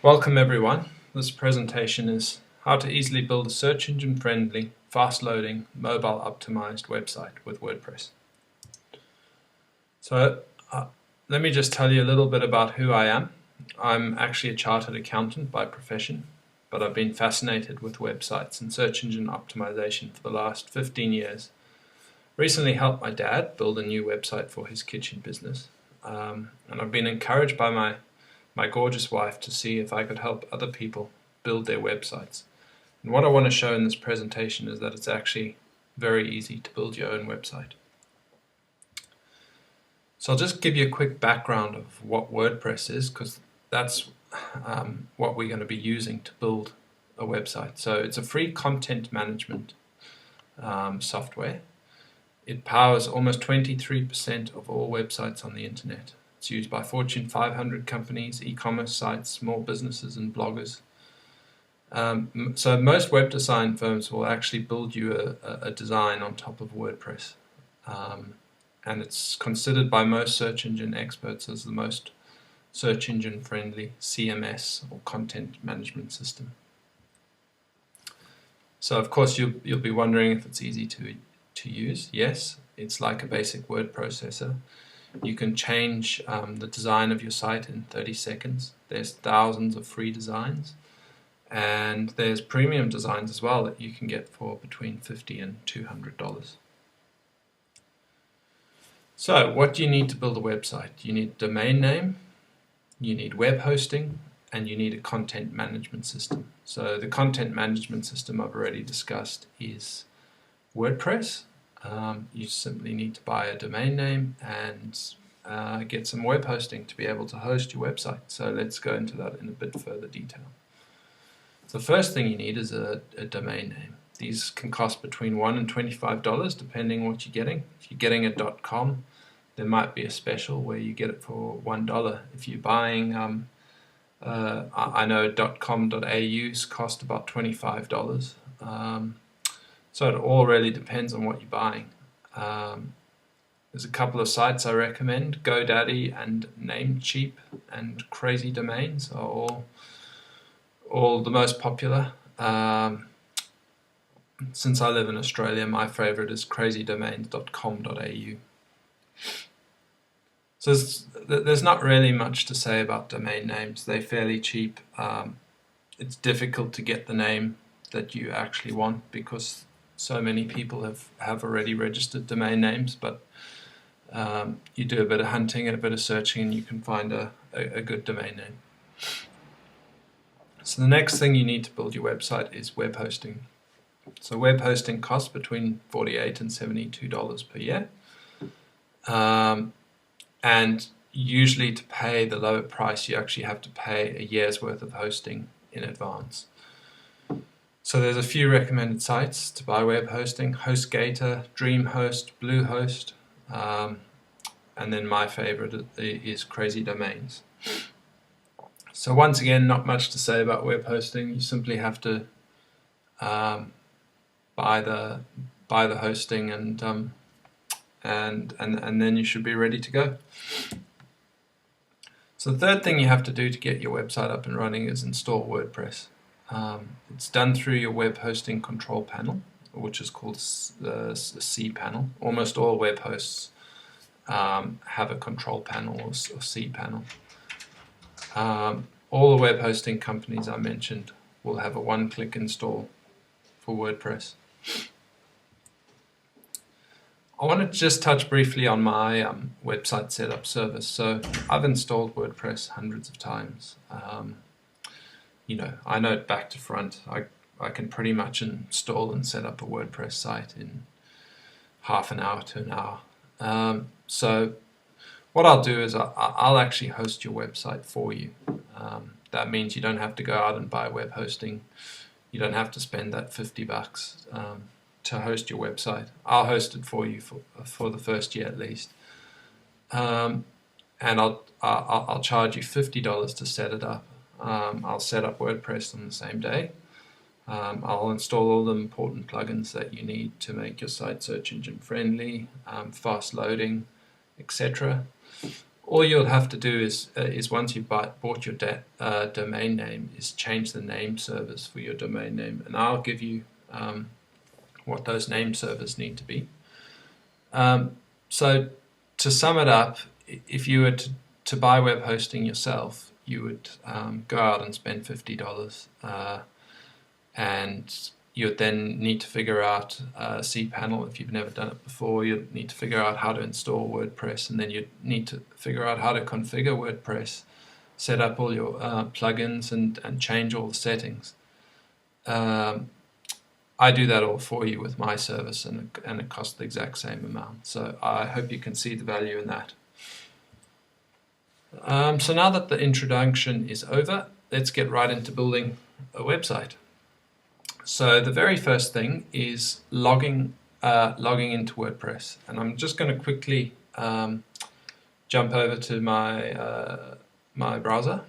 Welcome everyone. This presentation is how to easily build a search engine friendly, fast loading, mobile optimized website with WordPress. So let me just tell you a little bit about who I am. I'm actually a chartered accountant by profession, but I've been fascinated with websites and search engine optimization for the last 15 years. Recently helped my dad build a new website for his kitchen business, and I've been encouraged by my gorgeous wife to see if I could help other people build their websites. And what I want to show in this presentation is that it's actually very easy to build your own website. So I'll just give you a quick background of what WordPress is, because that's what we're going to be using to build a website. So it's a free content management software. It powers almost 23% of all websites on the internet. It's used by Fortune 500 companies, e-commerce sites, small businesses and bloggers. So most web design firms will actually build you a design on top of WordPress. And it's considered by most search engine experts as the most search engine friendly CMS or content management system. So of course you'll be wondering if it's easy to use. Yes, it's like a basic word processor. You can change the design of your site in 30 seconds. There's thousands of free designs, and there's premium designs as well that you can get for between $50 and $200. So what do you need to build a website? You need a domain name, you need web hosting, and you need a content management system. So the content management system I've already discussed is WordPress. You simply need to buy a domain name and get some web hosting to be able to host your website. So let's go into that in a bit further detail. So the first thing you need is a domain name. These can cost between $1 and $25 depending on what you're getting. If you're getting a .com, there might be a special where you get it for $1. If you're buying, I know .com.au's cost about $25. So it all really depends on what you're buying. There's a couple of sites I recommend. GoDaddy and Namecheap and Crazy Domains are all the most popular. Since I live in Australia, my favorite is crazydomains.com.au. So there's not really much to say about domain names. They're fairly cheap. It's difficult to get the name that you actually want because so many people have already registered domain names, but you do a bit of hunting and a bit of searching and you can find a good domain name. So the next thing you need to build your website is web hosting. So web hosting costs between $48 and $72 per year. And usually to pay the lower price, you actually have to pay a year's worth of hosting in advance. So there's a few recommended sites to buy web hosting: HostGator, DreamHost, Bluehost, and then my favorite is Crazy Domains. So once again, not much to say about web hosting. You simply have to buy the hosting and then you should be ready to go. So the third thing you have to do to get your website up and running is install WordPress. It's done through your web hosting control panel, which is called the C panel. Almost all web hosts have a control panel or C panel. All the web hosting companies I mentioned will have a one-click install for WordPress. I want to just touch briefly on my website setup service. So I've installed WordPress hundreds of times. I know it back to front. I can pretty much install and set up a WordPress site in half an hour to an hour. So what I'll do is I'll actually host your website for you. That means you don't have to go out and buy web hosting. You don't have to spend that $50 to host your website. I'll host it for you for the first year at least. And I'll charge you $50 to set it up. I'll set up WordPress on the same day. I'll install all the important plugins that you need to make your site search engine friendly, fast loading, etc. all you'll have to do is once you've bought your domain name, is change the name servers for your domain name, and I'll give you what those name servers need to be. So to sum it up, if you were to buy web hosting yourself, you would go out and spend $50, and you'd then need to figure out cPanel. If you've never done it before, you'd need to figure out how to install WordPress, and then you'd need to figure out how to configure WordPress, set up all your plugins, and change all the settings. I do that all for you with my service, and it costs the exact same amount. So I hope you can see the value in that. So now that the introduction is over, let's get right into building a website. So the very first thing is logging into WordPress, and I'm just going to quickly jump over to my my browser.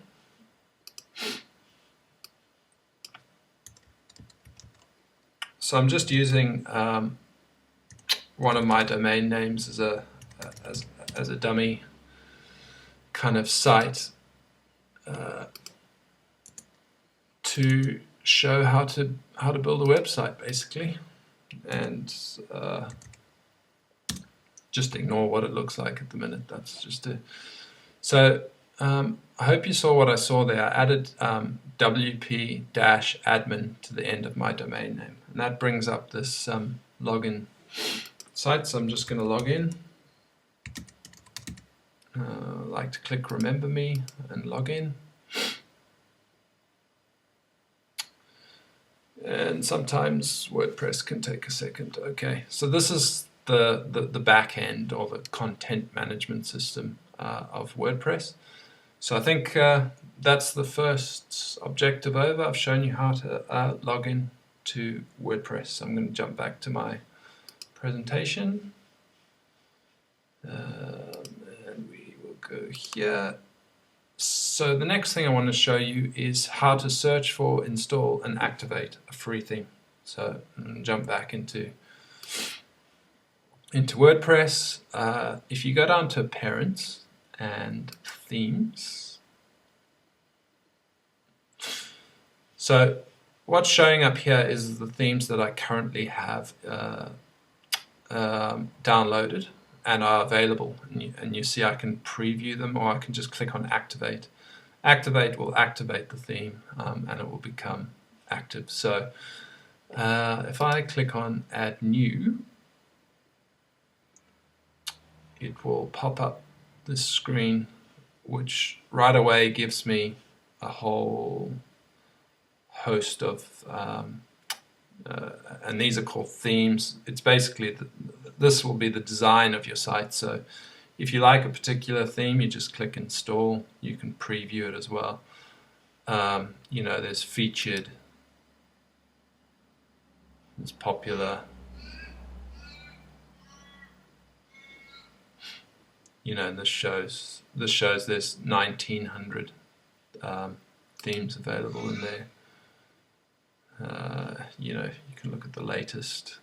So I'm just using one of my domain names as a dummy kind of site to show how to build a website, basically, and just ignore what it looks like at the minute. That's just it. So I hope you saw what I saw there. I added wp-admin to the end of my domain name, and that brings up this login site. So I'm just going to log in. I like to click remember me and log in. And sometimes WordPress can take a second. Okay, so this is the back end or the content management system of WordPress. So I think that's the first objective over. I've shown you how to log in to WordPress. So I'm going to jump back to my presentation. And we will go here. So the next thing I want to show you is how to search for, install, and activate a free theme. So I'm going to jump back into WordPress. If you go down to Parents and Themes, so what's showing up here is the themes that I currently have downloaded and are available, and you see I can preview them, or I can just click on activate. Activate will activate the theme, and it will become active. So if I click on add new, it will pop up this screen, which right away gives me a whole host of and these are called themes. It's basically this will be the design of your site. So if you like a particular theme, you just click install. You can preview it as well. You know, there's featured, there's popular, you know, and this shows there's 1900 themes available in there. You know, you can look at the latest,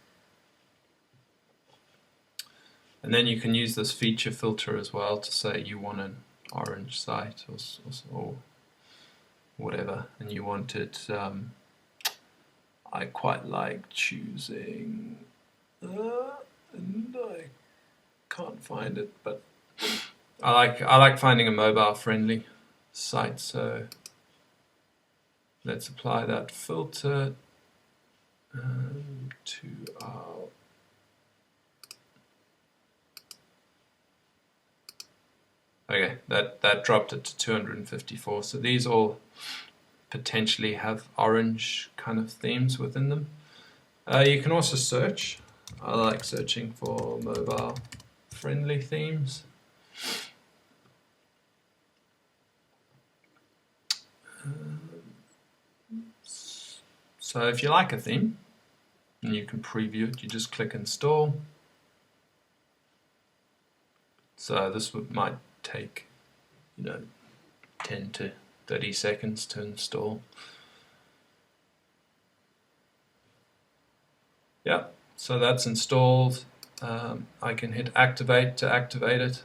and then you can use this feature filter as well to say you want an orange site or whatever, and you want it. I quite like choosing, and I can't find it, but I like finding a mobile friendly site. So let's apply that filter to our okay, that dropped it to 254. So these all potentially have orange kind of themes within them. You can also search. I like searching for mobile friendly themes. So if you like a theme, and you can preview it, you just click install. So this might take, you know, 10 to 30 seconds to install. Yeah, so that's installed. I can hit activate to activate it.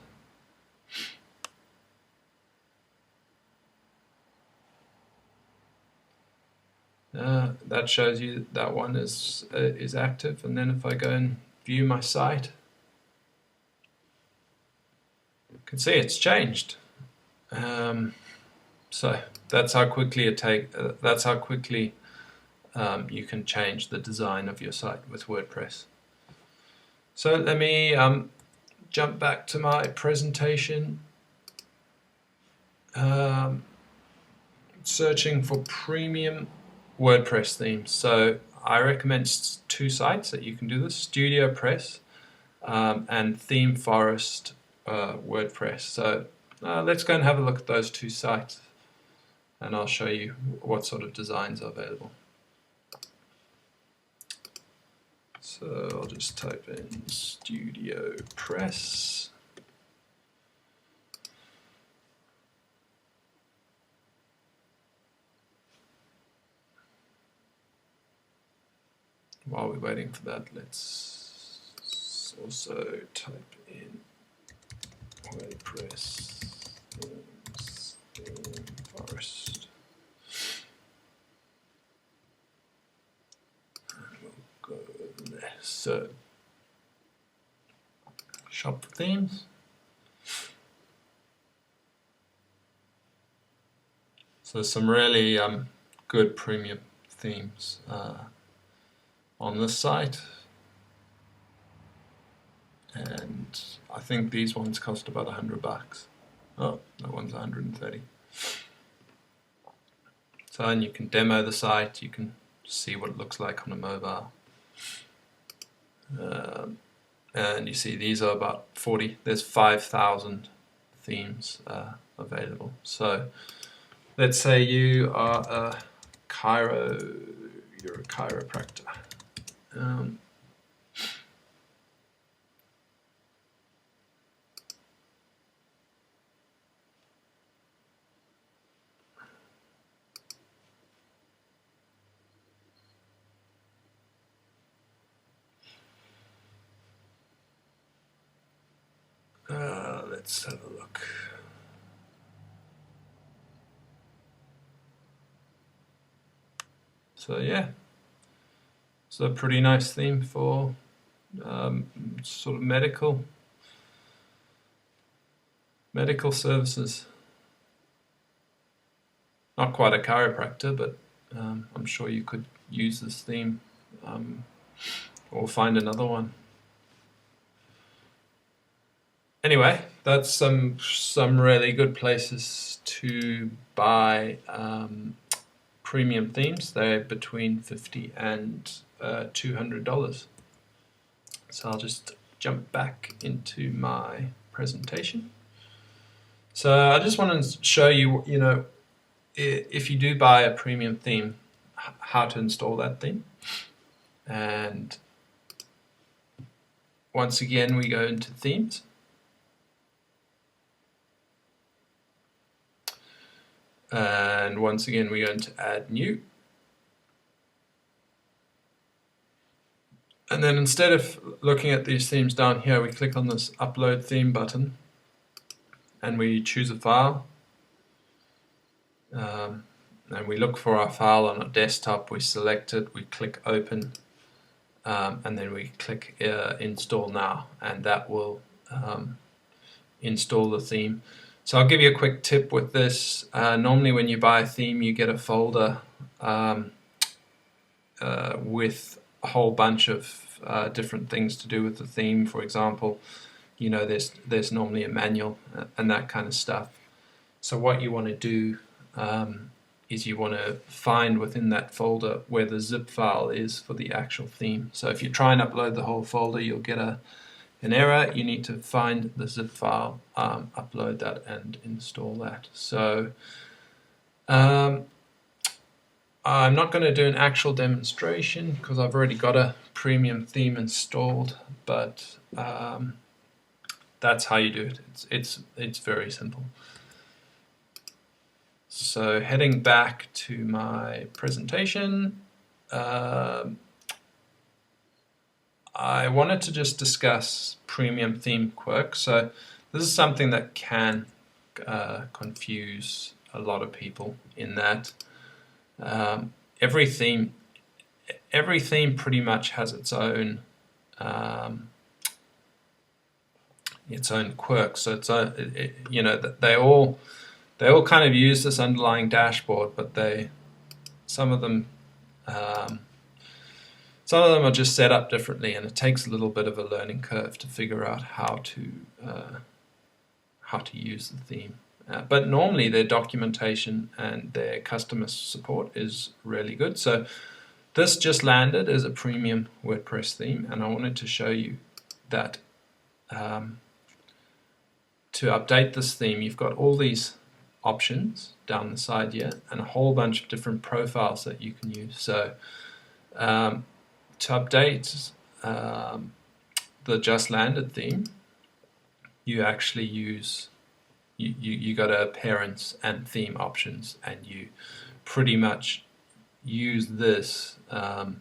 That shows you that one is active. And then if I go and view my site, you can see it's changed. So that's how quickly you can change the design of your site with WordPress. So let me jump back to my presentation. Searching for premium WordPress themes. So I recommend two sites that you can do this: Studio Press and Theme Forest WordPress. So let's go and have a look at those two sites, and I'll show you what sort of designs are available. So I'll just type in Studio Press. While we're waiting for that, let's also type in WordPress theme forest. And we'll go there. So, shop for themes. So some really good premium themes on this site, and I think these ones cost about $100. Oh, that one's 130. So, and you can demo the site, you can see what it looks like on a mobile. And you see these are about 40, there's 5,000 themes available. So let's say you are a you're a chiropractor. Let's have a look. So yeah, it's a pretty nice theme for sort of medical services. Not quite a chiropractor, but I'm sure you could use this theme or find another one. Anyway, that's some really good places to buy premium themes. They're between $50 and $200. So I'll just jump back into my presentation. So I just want to show you, if you do buy a premium theme, how to install that theme. And once again, we go into themes. And once again, we're going to add new. And then instead of looking at these themes down here, we click on this upload theme button and we choose a file. And we look for our file on our desktop, we select it, we click open, and then we click install now, and that will install the theme. So I'll give you a quick tip with this. Normally when you buy a theme, you get a folder with a whole bunch of different things to do with the theme. For example, there's normally a manual and that kind of stuff. So what you want to do is you want to find within that folder where the zip file is for the actual theme. So if you try and upload the whole folder, you'll get an error. You need to find the zip file, upload that, and install that. So I'm not going to do an actual demonstration because I've already got a premium theme installed, but that's how you do it. It's very simple. So heading back to my presentation, I wanted to just discuss premium theme quirks. So this is something that can confuse a lot of people in that every theme pretty much has its own quirks. So you know, they all kind of use this underlying dashboard, but some of them are just set up differently, and it takes a little bit of a learning curve to figure out how to use the theme. But normally their documentation and their customer support is really good. So this just landed as a premium WordPress theme, and I wanted to show you that to update this theme, you've got all these options down the side here and a whole bunch of different profiles that you can use. So to update the just landed theme, you actually use you go to appearance and theme options, and you pretty much use this as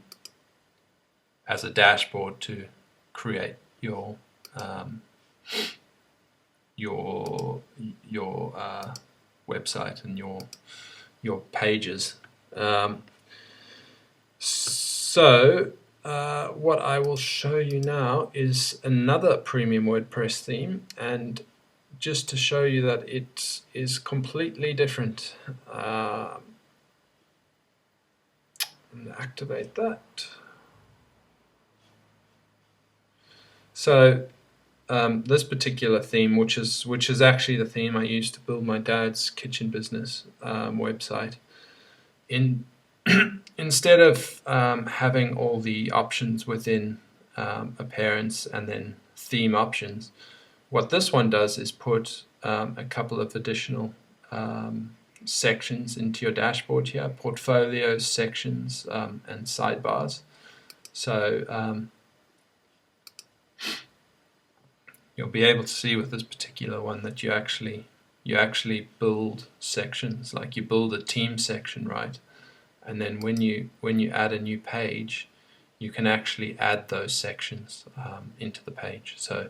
as to create your website and your pages. So what I will show you now is another premium WordPress theme, and just to show you that it is completely different. And activate that. So this particular theme, which is actually the theme I used to build my dad's kitchen business website, instead of having all the options within appearance and then theme options, what this one does is put a couple of additional sections into your dashboard here: portfolios, sections, and sidebars. So you'll be able to see with this particular one that you actually build sections, like you build a team section, right? And then when you add a new page, you can actually add those sections into the page. So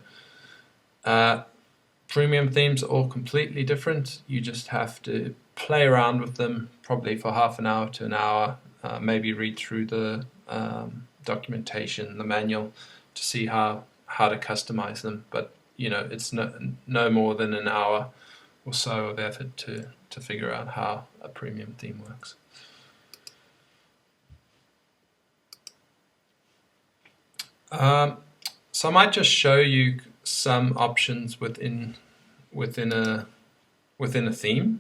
premium themes are all completely different. You just have to play around with them, probably for half an hour to an hour, maybe read through the documentation, the manual, to see how to customize them. But you know, it's no more than an hour or so of effort to figure out how a premium theme works. So I might just show you some options within a theme.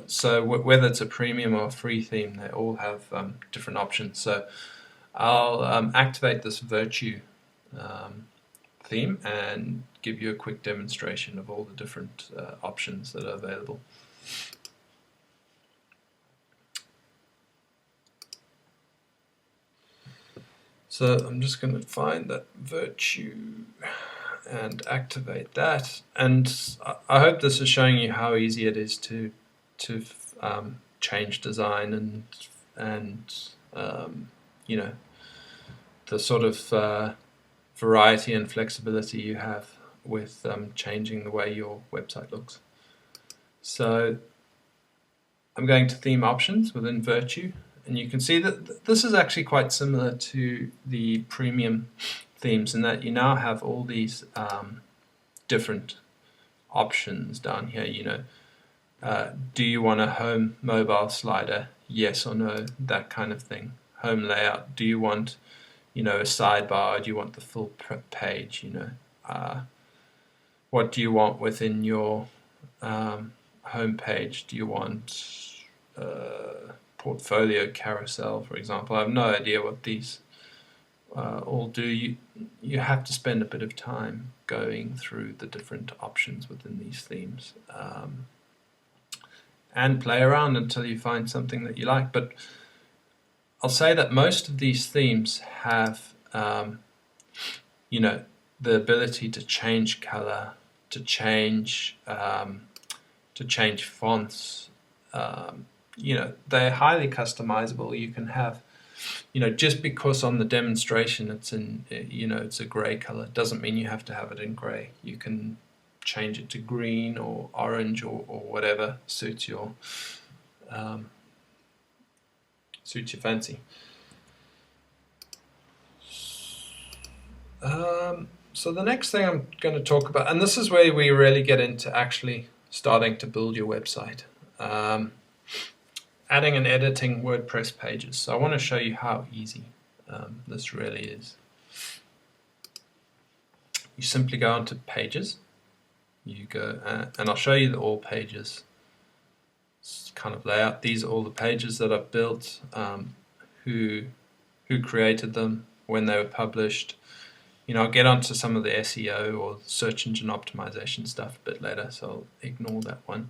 So whether it's a premium or a free theme, they all have different options. So I'll activate this Virtue theme and give you a quick demonstration of all the different options that are available. So I'm just going to find that Virtue and activate that, and I hope this is showing you how easy it is to change design and you know, the sort of variety and flexibility you have with changing the way your website looks. So I'm going to theme options within Virtue, and you can see that this is actually quite similar to the premium themes in that you now have all these different options down here. You know, do you want a home mobile slider? Yes or no, that kind of thing. Home layout. Do you want, you know, a sidebar? Do you want the full page? You know, what do you want within your home page? Do you want portfolio carousel, for example? I have no idea what these all do. You have to spend a bit of time going through the different options within these themes and play around until you find something that you like. But I'll say that most of these themes have you know, the ability to change color, to change fonts. You know, they're highly customizable. You can have, you know, just because on the demonstration it's in, you know, it's a gray color, doesn't mean you have to have it in gray. You can change it to green or orange or whatever suits your suits your fancy. So the next thing I'm going to talk about, and this is where we really get into actually starting to build your website, adding and editing WordPress pages. So I want to show you how easy this really is. You simply go onto Pages. You go, and I'll show you the all pages kind of layout. These are all the pages that I've built, who created them, when they were published. I'll get onto some of the SEO or search engine optimization stuff a bit later, so I'll ignore that one.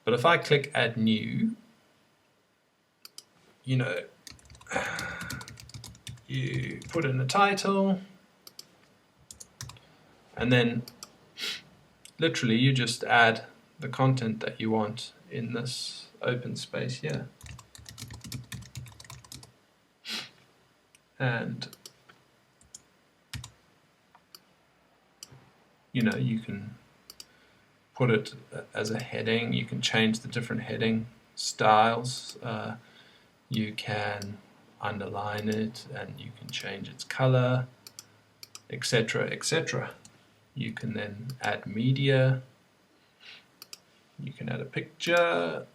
But if I click Add New, you put in the title, and then literally you just add the content that you want in this open space here. And you can put it as a heading. You can change the different heading styles. You can underline it, and you can change its color, etc., etc. You can then add media. You can add a picture.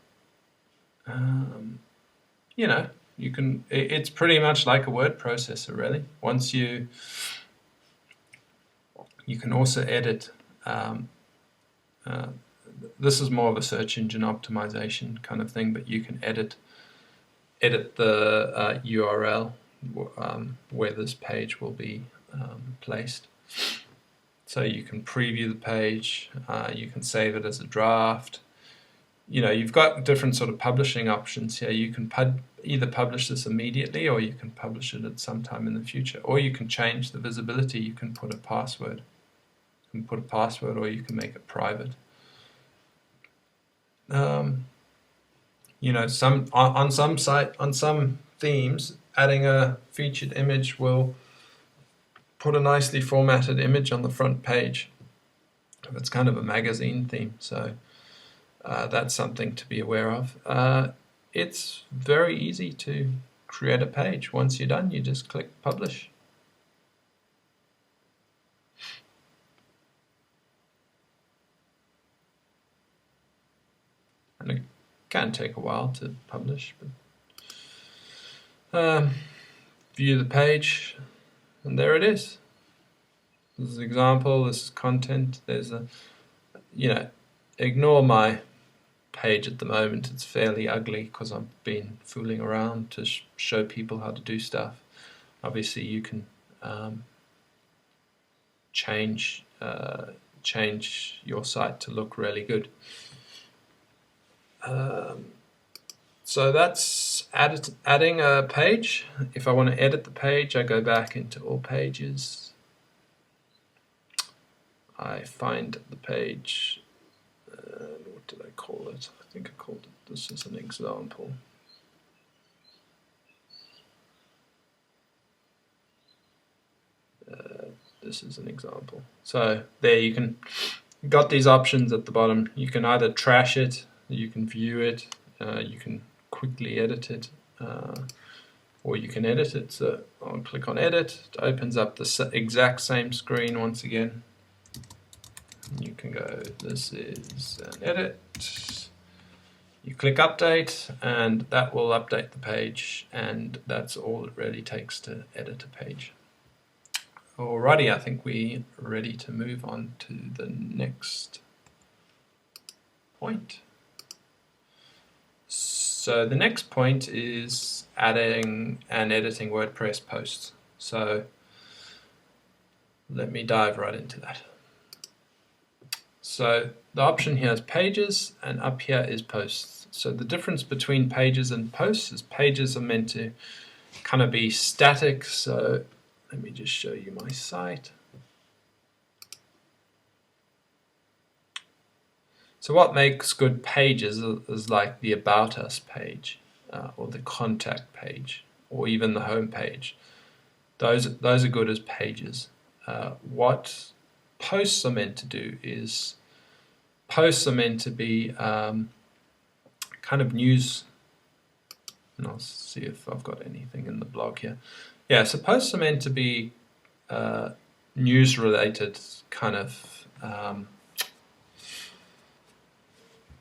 You can. It's pretty much like a word processor, really. Once you can also edit. This is more of a search engine optimization kind of thing, but you can edit the URL where this page will be placed. So you can preview the page, you can save it as a draft. You've got different sort of publishing options here. You can either publish this immediately, or you can publish it at some time in the future, or you can change the visibility. You can put a password. You can put a password, or you can make it private. On some themes, adding a featured image will put a nicely formatted image on the front page. It's kind of a magazine theme, so that's something to be aware of. It's very easy to create a page. Once you're done, you just click publish. And it can take a while to publish, but view the page, and there it is. This is an example, this is content. There's ignore my page at the moment. It's fairly ugly because I've been fooling around to show people how to do stuff. Obviously you can change your site to look really good. So that's adding a page. If I want to edit the page, I go back into all pages. I find the page, what did I call it? I think I called it, this is an example. This is an example. So there you've got these options at the bottom. You can either trash it, you can view it, you can quickly edit it, or you can edit it. So I'll click on edit. It opens up the exact same screen once again. You can go, this is an edit. You click update, and that will update the page, and that's all it really takes to edit a page. Alrighty, I think we're ready to move on to the next point. So the next point is adding and editing WordPress posts. So let me dive right into that. So the option here is pages, and up here is posts. So the difference between pages and posts is pages are meant to kind of be static. So let me just show you my site. So what makes good pages is like the About Us page, or the Contact page, or even the Home page. Those are good as pages. What posts are meant to do is, posts are meant to be kind of news And I'll see if I've got anything in the blog here. Yeah, so posts are meant to be news-related kind of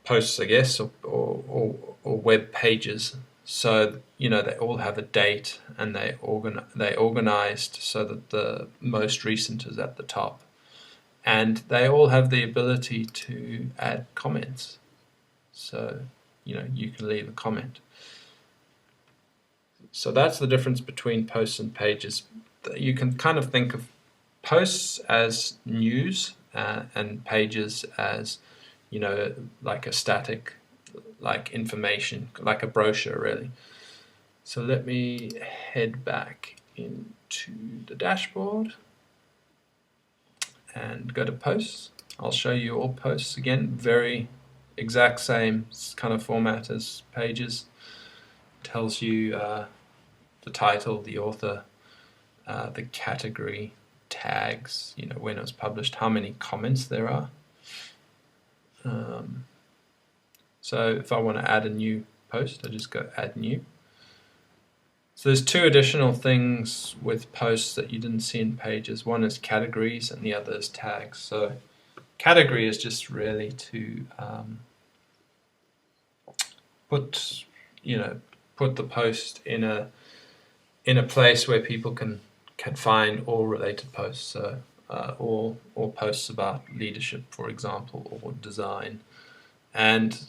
posts, I guess, or web pages. So they all have a date, and they organized so that the most recent is at the top, and they all have the ability to add comments. So you can leave a comment. So that's the difference between posts and pages. You can kind of think of posts as news and pages as like a static, like information, like a brochure really. So let me head back into the dashboard and go to posts. I'll show you all posts again, very exact same kind of format as pages. Tells you the title, the author, the category, tags, when it was published, how many comments there are. So if I want to add a new post, I just go add new. So there's two additional things with posts that you didn't see in pages. One is categories and the other is tags. So category is just really to put the post in a place where people can find all related posts. So all posts about leadership, for example, or design. And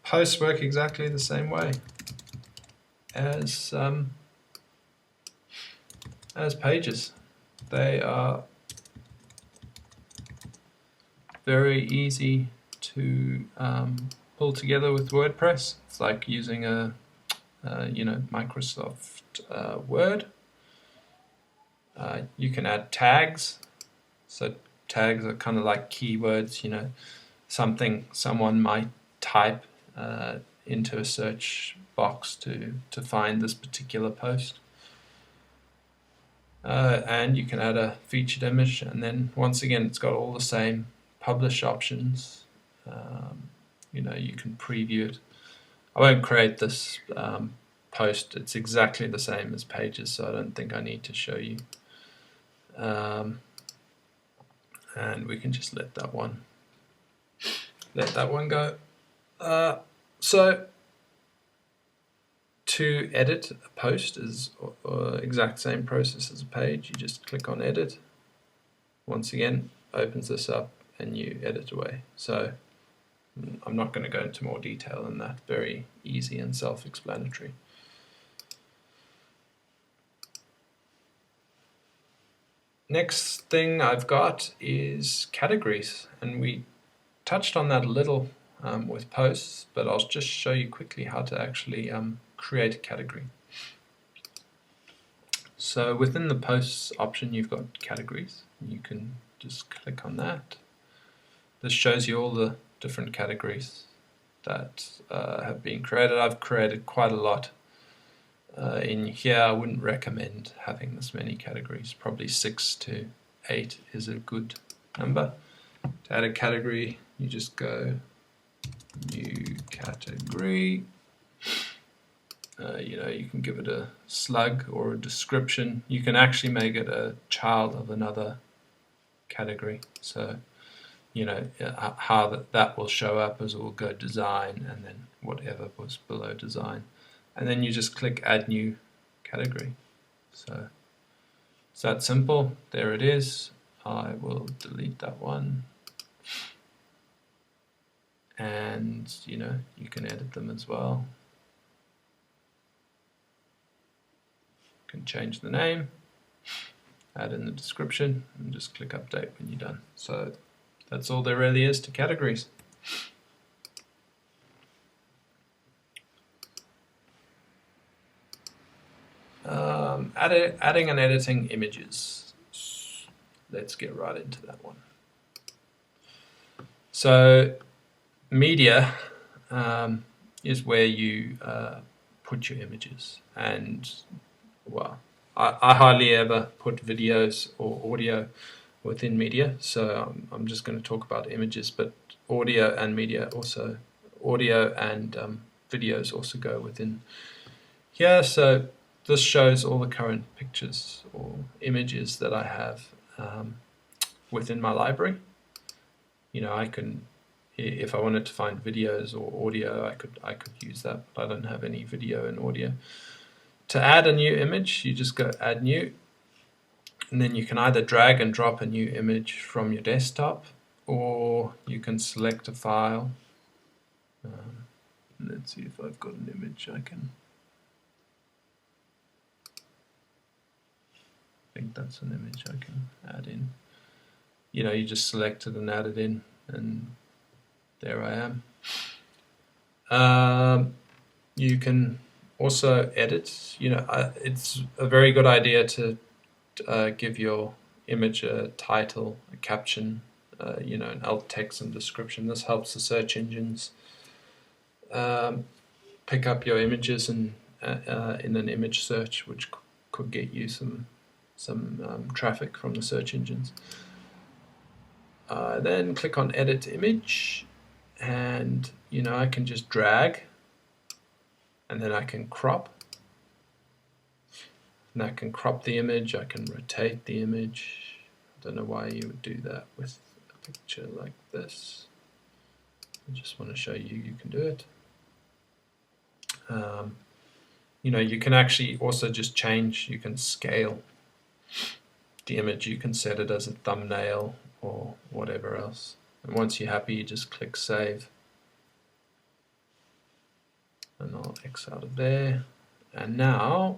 posts work exactly the same way as pages. They are very easy to pull together with WordPress. It's like using a Microsoft Word. You can add tags. So tags are kind of like keywords, something someone might type into a search box to find this particular post. And you can add a featured image, and then once again it's got all the same publish options. You can preview it. I won't create this post. It's exactly the same as pages, so I don't think I need to show you. And we can just let that one go. So to edit a post is exact same process as a page. You just click on edit. Once again, opens this up and you edit away. So I'm not going to go into more detail than that. Very easy and self-explanatory. Next thing I've got is categories, and we touched on that a little with posts, but I'll just show you quickly how to actually create a category. So within the posts option, you've got categories. You can just click on that. This shows you all the different categories that have been created. I've created quite a lot in here. I wouldn't recommend having this many categories. Probably 6 to 8 is a good number. To add a category, you just go new category. You can give it a slug or a description. You can actually make it a child of another category. So, how that will show up is we'll go design and then whatever was below design. And then you just click add new category. So it's that simple. There it is. I will delete that one. And you can edit them as well. You can change the name, add in the description, and just click update when you're done. So that's all there really is to categories. Adding and editing images. Let's get right into that one. So media is where you put your images, and well, I hardly ever put videos or audio within media, so I'm just going to talk about images, but audio and media also, audio and videos also go within here, so this shows all the current pictures or images that I have within my library. You know, I can, if I wanted to find videos or audio, I could use that, but I don't have any video and audio. To add a new image, you just go add new, and then you can either drag and drop a new image from your desktop, or you can select a file. Let's see if I've got an image I can. I think that's an image I can add in. You know, you just select it and add it in, and there I am. You can also edit. You know, it's a very good idea to give your image a title, a caption, you know, an alt text and description. This helps the search engines pick up your images and in an image search, which could get you some traffic from the search engines. Then click on edit image, and you know, I can just drag, and then I can crop, and I can crop the image, I can rotate the image. I don't know why you would do that with a picture like this. I just want to show you can do it. You know, you can actually also just change, you can scale the image, you can set it as a thumbnail or whatever else. And once you're happy, you just click save. And I'll X out of there. And now,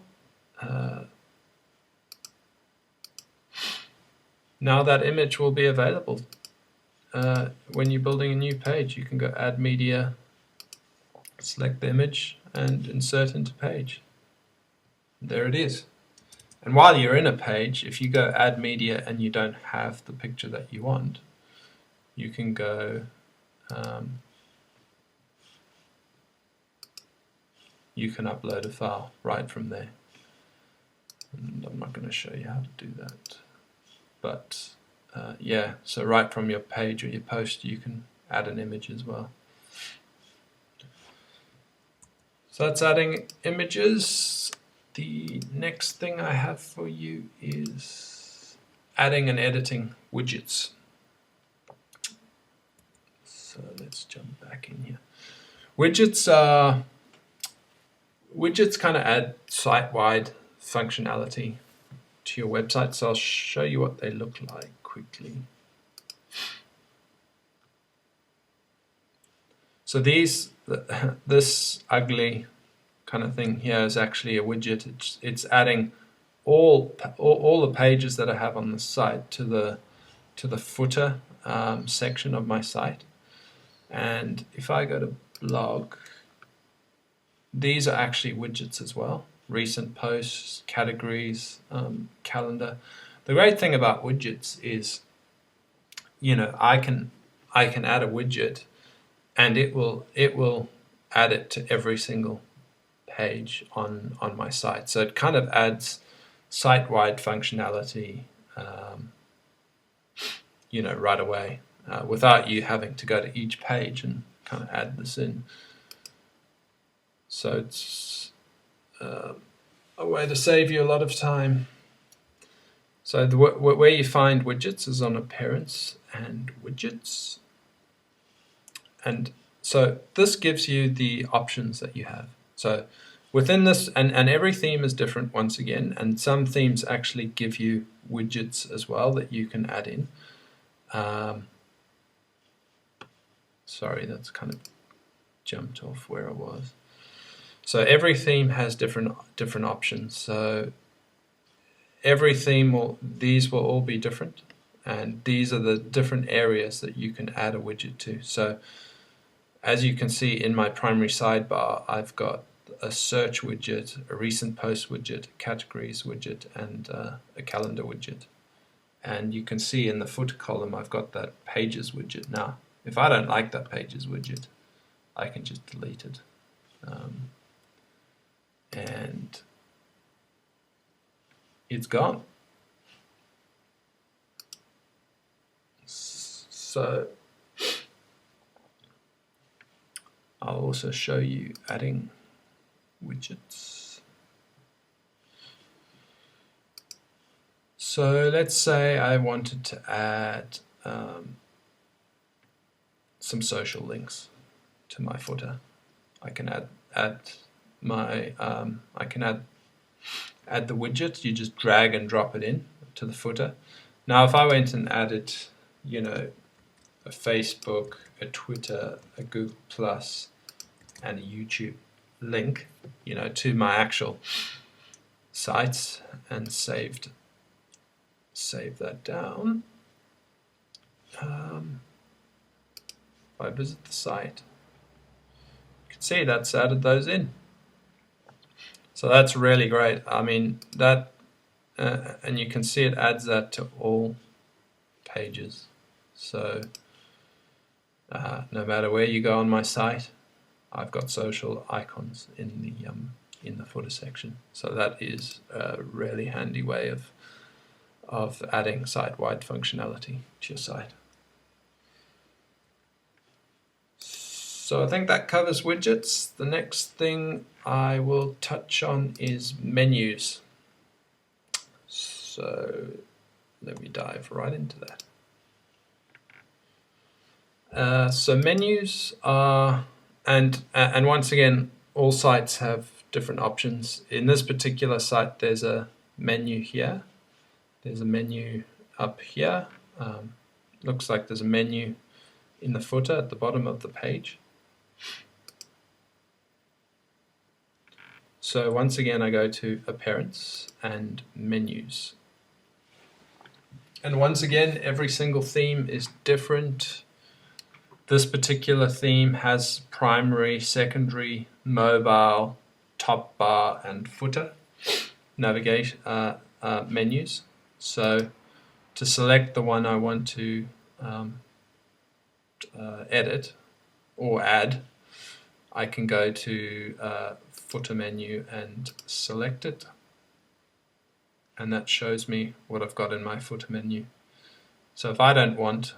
now that image will be available. When you're building a new page, you can go add media, select the image, and insert into page. There it is. And while you're in a page, if you go add media and you don't have the picture that you want, you can go you can upload a file right from there. And I'm not going to show you how to do that. But yeah, so right from your page or your post, you can add an image as well. So that's adding images. The next thing I have for you is adding and editing widgets. So let's jump back in here. Widgets kind of add site-wide functionality to your website. So I'll show you what they look like quickly. So this ugly kind of thing here is actually a widget. It's adding all the pages that I have on the site to the footer section of my site. And if I go to blog, these are actually widgets as well. Recent posts, categories, calendar. The great thing about widgets is, you know, I can add a widget, and it will add it to every single page on my site. So it kind of adds site-wide functionality, you know, right away, without you having to go to each page and kind of add this in. So it's a way to save you a lot of time. So where you find widgets is on appearance and widgets. And so this gives you the options that you have. So within this, and every theme is different once again, and some themes actually give you widgets as well that you can add in. Sorry, that's kind of jumped off where I was. So every theme has different options. So every theme these will all be different, and these are the different areas that you can add a widget to. So as you can see in my primary sidebar, I've got a search widget, a recent post widget, a categories widget, and a calendar widget. And you can see in the footer column, I've got that pages widget. Now, if I don't like that pages widget, I can just delete it. And it's gone. So I'll also show you adding widgets. So let's say I wanted to add some social links to my footer. I can add the widget. You just drag and drop it in to the footer. Now, if I went and added, you know, a Facebook, a Twitter, a Google Plus, and a YouTube link, you know, to my actual sites, and save that down. If I visit the site, you can see that's added those in. So that's really great. I mean, that, and you can see it adds that to all pages. So no matter where you go on my site, I've got social icons in the footer section. So that is a really handy way of adding site-wide functionality to your site. So I think that covers widgets. The next thing I will touch on is menus. So let me dive right into that. So menus are, and once again, all sites have different options. In this particular site, there's a menu here. There's a menu up here. Looks like there's a menu in the footer at the bottom of the page. So once again, I go to Appearance and Menus. And once again, every single theme is different. This particular theme has primary, secondary, mobile, top bar, and footer navigation menus. So to select the one I want to edit or add, I can go to footer menu and select it, and that shows me what I've got in my footer menu. So if I don't want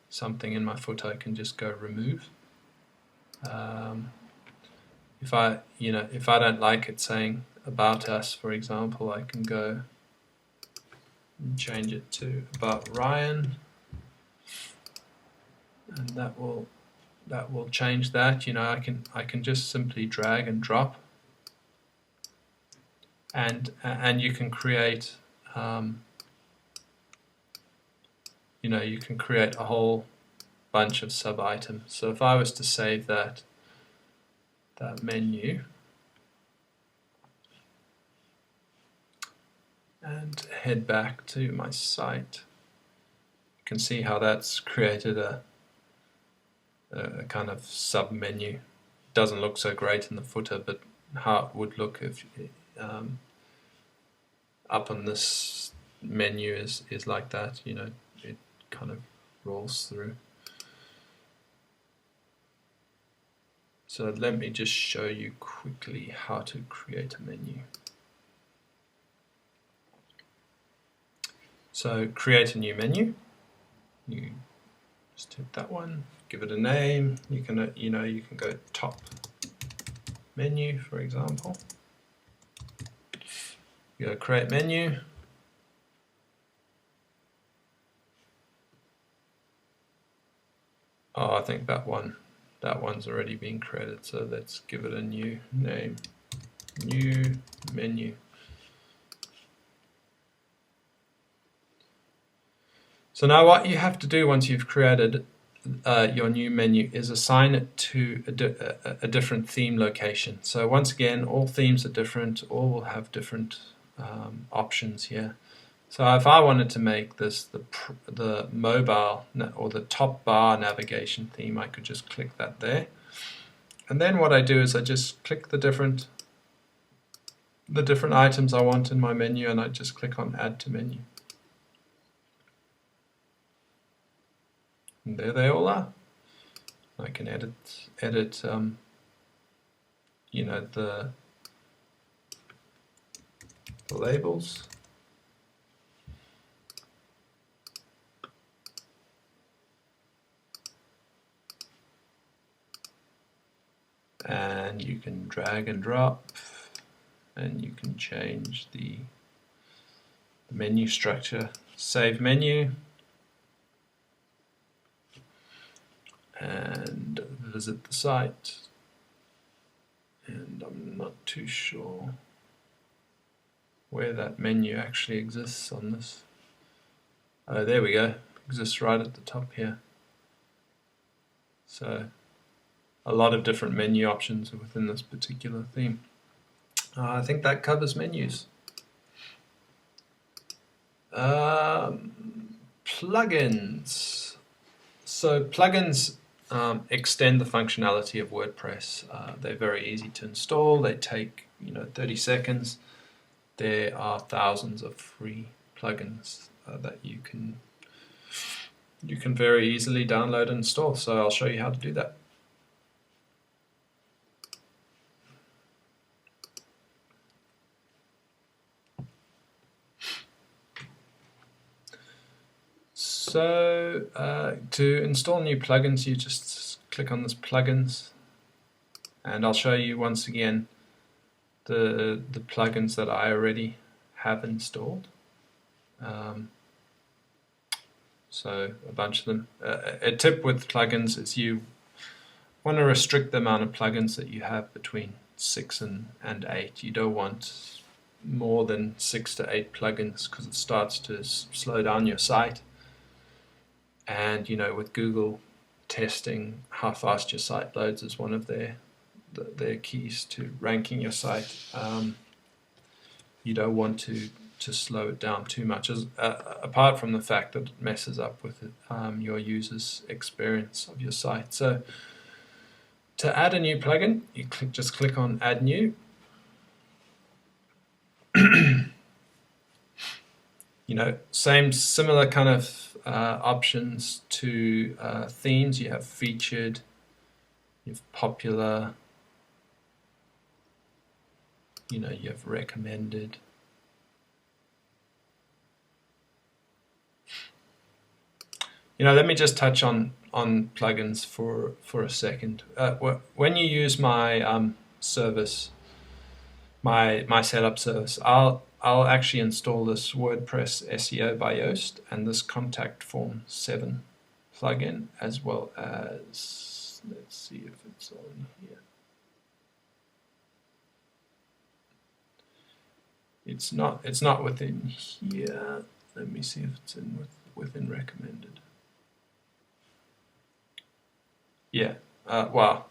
something in my footer, I can just go remove. If I don't like it saying about us, for example, I can go and change it to about Ryan, and that will change that. You know, I can just simply drag and drop, and you can create you can create a whole bunch of sub items. So if I was to save that menu and head back to my site, you can see how that's created a kind of sub menu. Doesn't look so great in the footer, but how it would look if up on this menu is like that. You know, it kind of rolls through. So let me just show you quickly how to create a menu. So create a new menu. You just hit that one, give it a name. You can go top menu, for example. You go create menu. Oh, I think that one's already been created, so let's give it a new name. New menu. So now what you have to do once you've created your new menu is assign it to a different theme location. So once again, all themes are different, all will have different options here. So if I wanted to make this the mobile or the top bar navigation theme, I could just click that there. And then what I do is I just click the different items I want in my menu, and I just click on Add to Menu. And there they all are. I can edit the labels. And you can drag and drop, and you can change the the menu structure, save menu, and visit the site. And I'm not too sure where that menu actually exists on this. Oh, there we go. Exists right at the top here. So a lot of different menu options within this particular theme. I think that covers menus. Plugins. So plugins extend the functionality of WordPress. They're very easy to install. They take 30 seconds. There are thousands of free plugins that you can very easily download and install. So I'll show you how to do that. So to install new plugins, you just click on this plugins, and I'll show you once again the plugins that I already have installed. So a bunch of them. A tip with plugins is you want to restrict the amount of plugins that you have between 6 and 8. You don't want more than 6 to 8 plugins because it starts to slow down your site. And with Google testing how fast your site loads is one of their keys to ranking your site. You don't want to slow it down too much, apart from the fact that it messes up with your users' experience of your site. So to add a new plugin, you just click on Add New. Similar kind of options to themes. You have featured, you have popular, you have recommended. Let me just touch on plugins for a second. When you use my service, my setup service, I'll actually install this WordPress SEO by Yoast and this Contact Form 7 plugin, as well as, let's see if it's on here. It's not within here. Let me see if it's within recommended. Yeah, wow.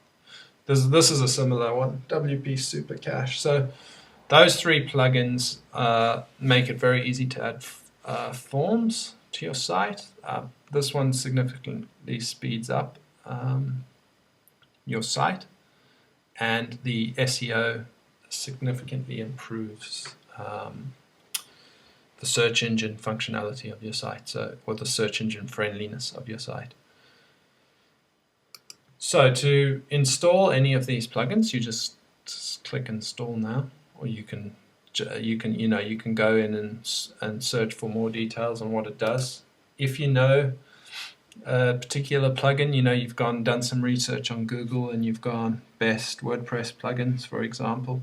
This is a similar one, WP Super Cache. So those 3 plugins make it very easy to add forms to your site. This one significantly speeds up your site, and the SEO significantly improves the search engine functionality of your site, or the search engine friendliness of your site. So to install any of these plugins, you just click Install Now, or you can go in and search for more details on what it does. If you know a particular plugin, you've done some research on Google and you've gone best WordPress plugins, for example,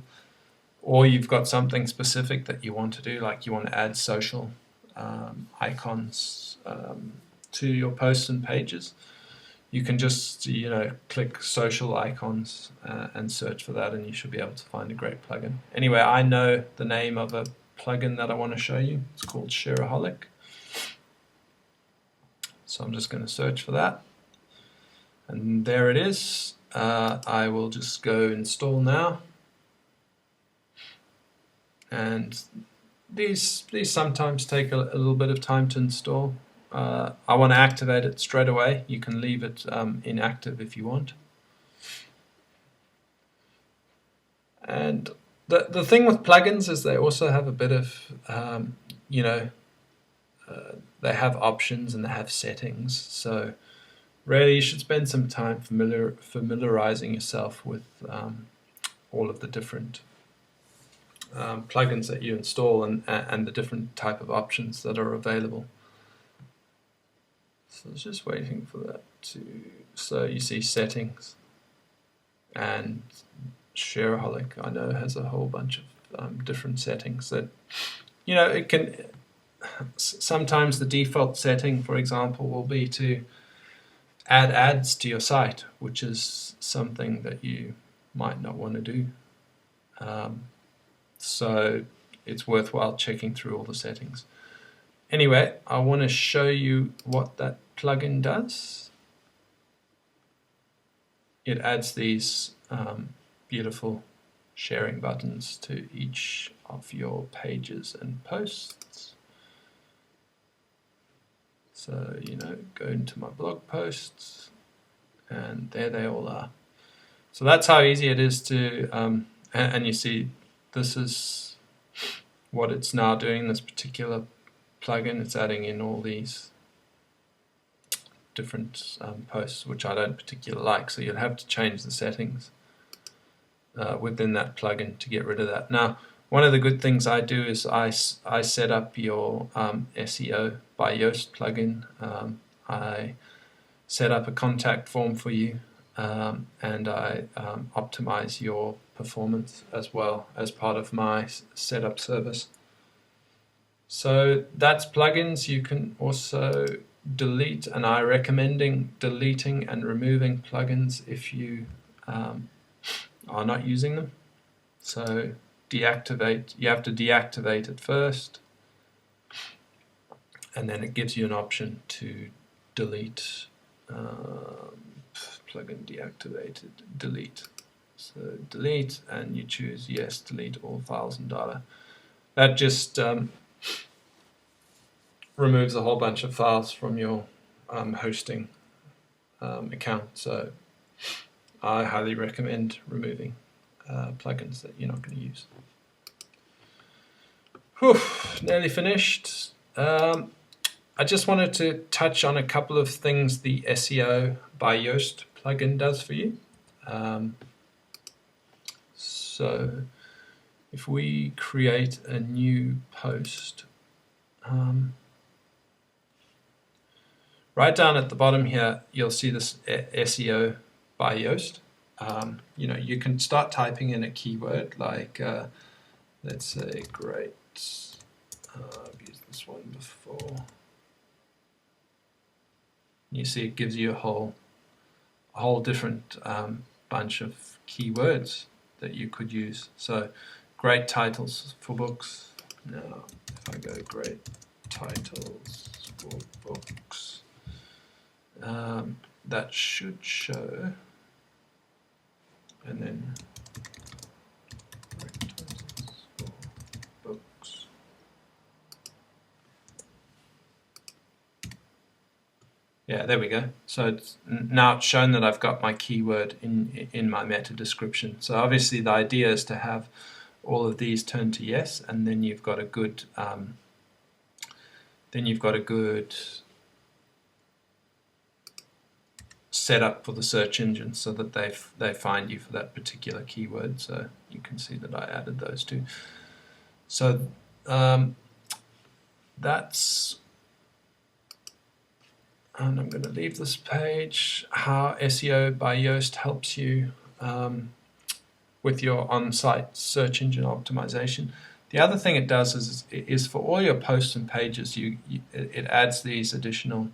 or you've got something specific that you want to do, like you want to add social icons to your posts and pages. You can just click social icons and search for that, and you should be able to find a great plugin. Anyway, I know the name of a plugin that I want to show you. It's called Shareaholic. So I'm just going to search for that, and there it is. I will just go Install Now, and these sometimes take a little bit of time to install. I want to activate it straight away. You can leave it inactive if you want. And the thing with plugins is they also have a bit of, they have options and they have settings. So really you should spend some time familiarizing yourself with all of the different plugins that you install and the different type of options that are available. So I was just waiting for that so you see settings, and Shareaholic I know has a whole bunch of different settings that, it can, sometimes the default setting, for example, will be to add ads to your site, which is something that you might not want to do. So it's worthwhile checking through all the settings. Anyway, I want to show you what that plugin does. It adds these beautiful sharing buttons to each of your pages and posts. So, go into my blog posts, and there they all are. So that's how easy it is to, and you see this is what it's now doing, this particular plugin. It's adding in all these different posts, which I don't particularly like, so you'll have to change the settings within that plugin to get rid of that. Now, one of the good things I do is I set up your SEO by Yoast plugin. I set up a contact form for you, and I optimize your performance as well as part of my setup service. So that's plugins. You can also delete, and I'm recommending deleting and removing plugins if you are not using them. So deactivate, you have to deactivate it first, and then it gives you an option to delete. Plugin deactivated, delete. So delete, and you choose yes, delete all files and data. That just removes a whole bunch of files from your hosting account. So I highly recommend removing plugins that you're not going to use. Whew, nearly finished. I just wanted to touch on a couple of things the SEO by Yoast plugin does for you. So if we create a new post, right down at the bottom here, you'll see this SEO by Yoast. You can start typing in a keyword like, let's say, great. I've used this one before. You see it gives you a whole different bunch of keywords that you could use. So great titles for books. Now if I go great titles for books, that should show, and then great titles for books. Yeah, there we go. So now it's shown that I've got my keyword in my meta description. So obviously the idea is to have all of these turned to yes, and then you've got a good setup for the search engine, so that they find you for that particular keyword. So you can see that I added those two. So that's. And I'm going to leave this page, how SEO by Yoast helps you with your on-site search engine optimization. The other thing it does is for all your posts and pages, it adds these additional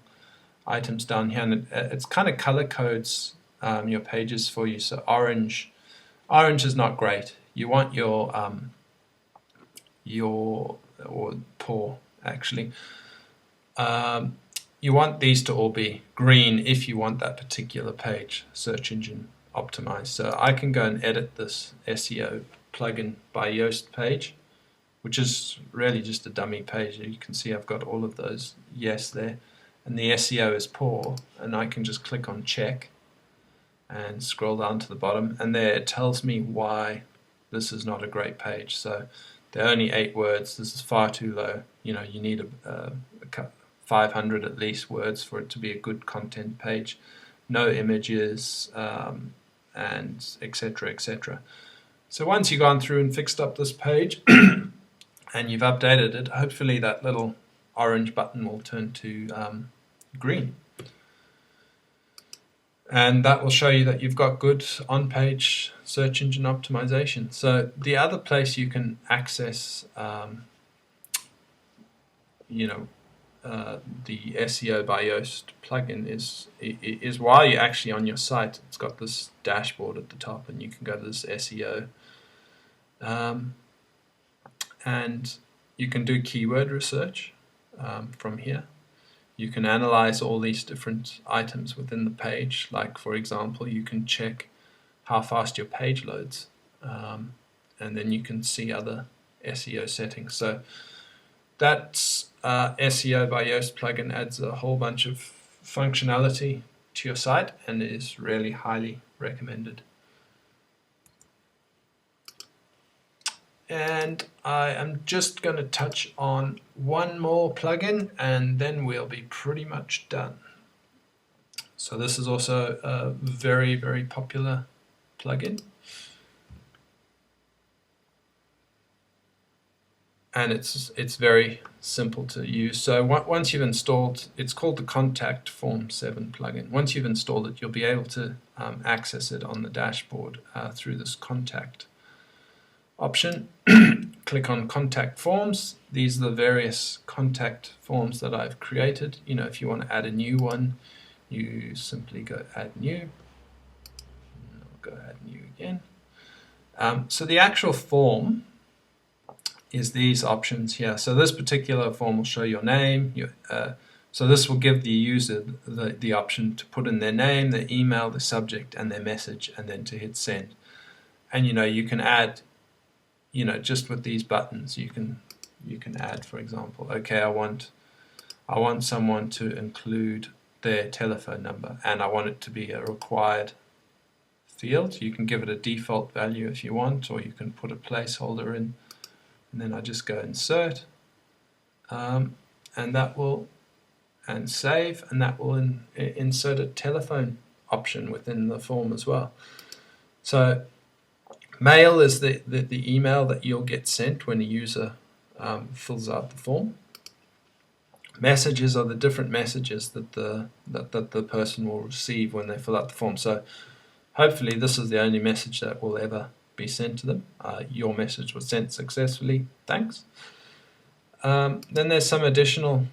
items down here, and it's kind of color codes your pages for you. So orange is not great. You want your or poor actually. You want these to all be green if you want that particular page search engine optimized. So I can go and edit this SEO plugin by Yoast page, which is really just a dummy page. You can see I've got all of those yes there, and the SEO is poor, and I can just click on check and scroll down to the bottom, and there it tells me why this is not a great page. So there are only 8 words. This is far too low. You need a 500 at least words for it to be a good content page. No images, and etc, etc. So once you've gone through and fixed up this page and you've updated it, hopefully that little orange button will turn to green, and that will show you that you've got good on-page search engine optimization. So the other place you can access the SEO by Yoast plugin is while you're actually on your site, it's got this dashboard at the top, and you can go to this SEO, and you can do keyword research from here. You can analyze all these different items within the page. Like, for example, you can check how fast your page loads, and then you can see other SEO settings. So that's SEO by Yoast plugin adds a whole bunch of functionality to your site and is really highly recommended. And I am just going to touch on one more plugin, and then we'll be pretty much done. So this is also a very, very popular plugin. And it's very simple to use. So once you've installed, it's called the Contact Form 7 plugin. Once you've installed it, you'll be able to access it on the dashboard through this contact option. Click on Contact Forms. These are the various contact forms that I've created. If you want to add a new one, you simply go Add New. I'll go Add New again. So the actual form is these options here. So this particular form will show your name. So this will give the user the option to put in their name, their email, the subject, and their message, and then to hit send. And you can add, just with these buttons, you can add, for example, okay, I want someone to include their telephone number, and I want it to be a required field. You can give it a default value if you want, or you can put a placeholder in. And then I just go insert, and save, and that will insert a telephone option within the form as well. So mail is the email that you'll get sent when a user fills out the form. Messages are the different messages that the person will receive when they fill out the form. So hopefully this is the only message that will ever be sent to them. Your message was sent successfully, thanks. Then there's some additional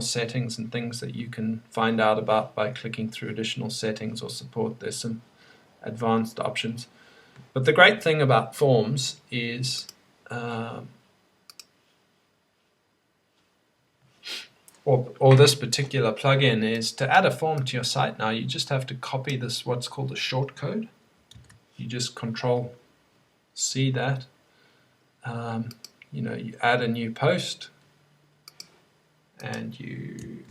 settings and things that you can find out about by clicking through additional settings or support. There's some advanced options. But the great thing about forms is or this particular plugin is to add a form to your site now, you just have to copy this, what's called a shortcode. You just Control-C that. You add a new post, and you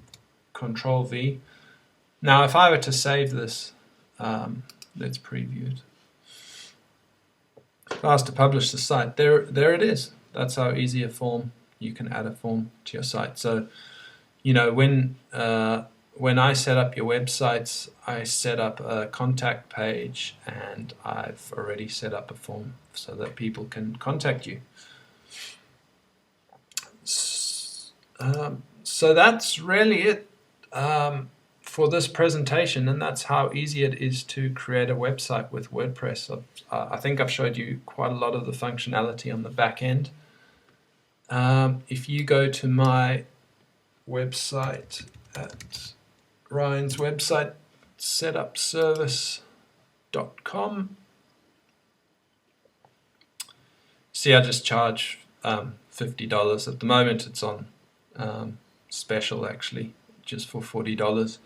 Control-V. Now, if I were to save this, let's preview it. If I was to publish the site, there it is. That's how easy a form, you can add a form to your site. So, when I set up your websites, I set up a contact page, and I've already set up a form so that people can contact you. So that's really it for this presentation, and that's how easy it is to create a website with WordPress. I think I've showed you quite a lot of the functionality on the back end. If you go to my website at Ryan's website, setupservice.com. See, I just charge $50. At the moment it's on special, actually, just for $40.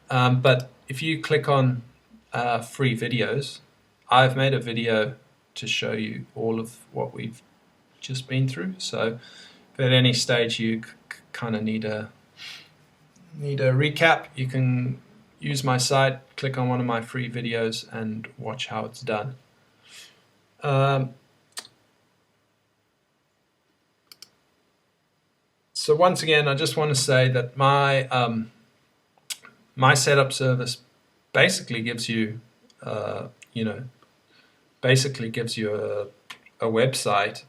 But if you click on free videos, I've made a video to show you all of what we've just been through. So if at any stage you kind of need a recap, you can use my site, click on one of my free videos, and watch how it's done. So once again, I just want to say that my setup service basically gives you a website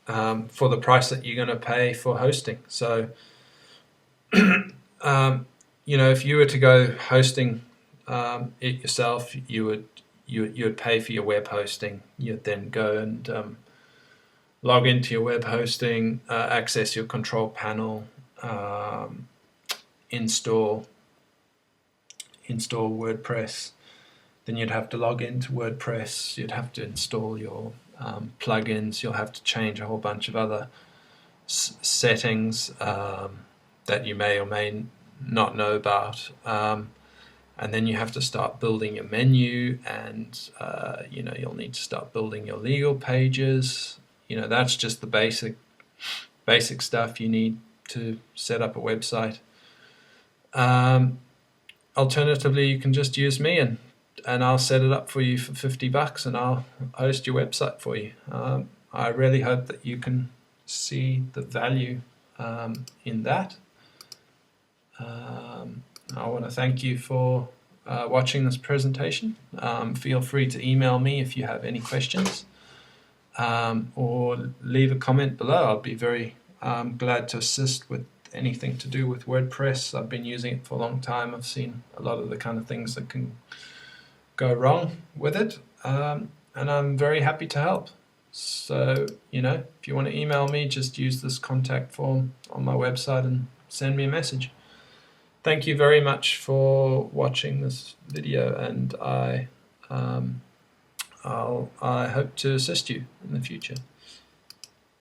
for the price that you're going to pay for hosting. So, if you were to go hosting it yourself, you would pay for your web hosting. You'd then go and log into your web hosting, access your control panel, install WordPress. Then you'd have to log into WordPress, you'd have to install your plugins, you'll have to change a whole bunch of other settings that you may or may not know about. And then you have to start building your menu, and you'll need to start building your legal pages. That's just the basic stuff you need to set up a website. Alternatively, you can just use me, and I'll set it up for you for $50, and I'll host your website for you. I really hope that you can see the value in that. I want to thank you for watching this presentation. Feel free to email me if you have any questions, or leave a comment below. I'll be very glad to assist with anything to do with WordPress. I've been using it for a long time. I've seen a lot of the kind of things that can go wrong with it, and I'm very happy to help. So, if you want to email me, just use this contact form on my website and send me a message. Thank you very much for watching this video, and I hope to assist you in the future.